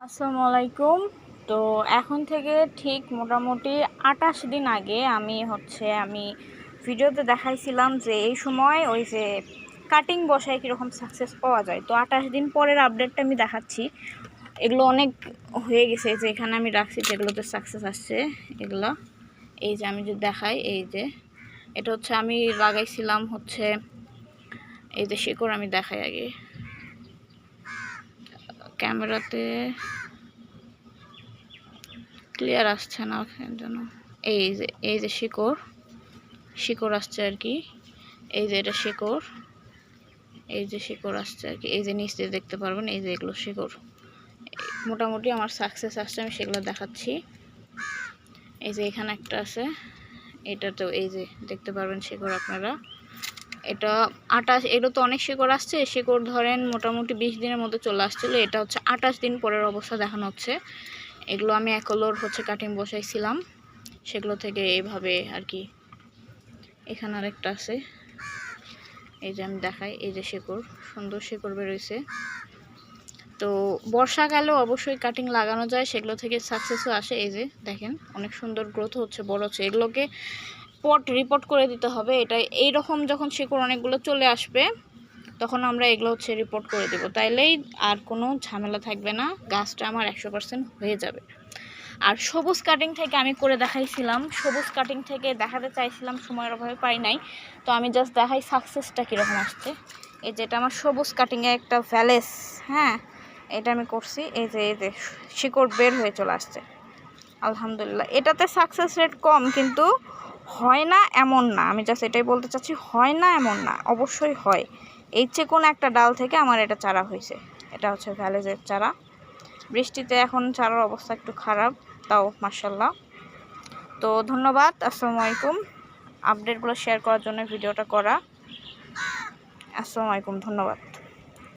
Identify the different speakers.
Speaker 1: আসসালামু আলাইকুম। তো এখন থেকে ঠিক মোটামুটি 28 দিন আগে আমি ভিডিওতে দেখাইছিলাম যে এই সময় ওই যে কাটিং বসায় কীরকম সাকসেস পাওয়া যায়। তো 28 দিন পরের আপডেটটা আমি দেখাচ্ছি। এগুলো অনেক হয়ে গেছে, যে এখানে আমি রাখছি যেগুলোতে সাকসেস আসছে এগুলো। এই যে আমি যদি দেখাই, এই যে এটা হচ্ছে আমি লাগাইছিলাম এই যে শিকড়। আমি দেখাই আগে ক্যামেরাতে, ক্লিয়ার আসছে না জন্য। এই যে শিকড় আসছে আর কি। এই যে এটা শিকড়, এই যে শিকড় আসছে আর কি। এই যে নিচে দেখতে পারবেন, এই যে এগুলো শিকড়। মোটামুটি আমার সাকসেস আসছে, আমি সেগুলো দেখাচ্ছি। এই যে এখানে একটা আছে, এটা তো এই যে দেখতে পারবেন শিকড় আপনারা। এটা 28, এগুলো তো অনেক শিকড় আসছে। শিকড় ধরেন মোটামুটি 20 দিনের মধ্যে চলে আসছিলো। এটা হচ্ছে 28 দিন পরের অবস্থা দেখানো হচ্ছে। এগুলো আমি একলোর কাটিং বসাইছিলাম, সেগুলো থেকে এইভাবে আর কি। এখানে আরেকটা আছে, এই যে আমি দেখাই, এই যে শিকড়, সুন্দর শিকড় বেরোইছে। তো বর্ষাকালেও অবশ্যই কাটিং লাগানো যায়, সেগুলো থেকে সাকসেসও আসে। এই যে দেখেন অনেক সুন্দর গ্রোথ হচ্ছে, বড় হচ্ছে। এগুলোকে রিপোর্ট করে দিতে হবে। এটা এইরকম যখন শিকড় অনেকগুলো চলে আসবে তখন আমরা এগুলো রিপোর্ট করে দেব, তাইলেই আর কোনো ঝামেলা থাকবে না, গাছটা আমার 100% হয়ে যাবে। আর সবুজ কাটিং থেকে আমি করে দেখাইছিলাম, সবুজ কাটিং থেকে দেখাতে চাইছিলাম, সময়ের অভাবে পাই নাই। তো আমি জাস্ট দেখাই সাকসেসটা কীরকম আসছে। এই যেটা আমার সবুজ কাটিংয়ে একটা ভ্যালেস, হ্যাঁ এটা আমি করছি। এই যে শিকড় বের হয়ে চলে আসছে, আলহামদুলিল্লাহ। এটাতে সাকসেস রেট কম, কিন্তু হয় না এমন না। আমি জাস্ট এটাই বলতে চাচ্ছি, হয় না এমন না, অবশ্যই হয়। এই যে কোনো একটা ডাল থেকে আমার এটা চারা হয়েছে। এটা হচ্ছে ভ্যালেজের চারা। বৃষ্টিতে এখন চারার অবস্থা একটু খারাপ, তাও মাশাআল্লাহ। তো ধন্যবাদ, আসসালামু আলাইকুম। আপডেটগুলো শেয়ার করার জন্য ভিডিওটা করা। আসসালামু আলাইকুম, ধন্যবাদ।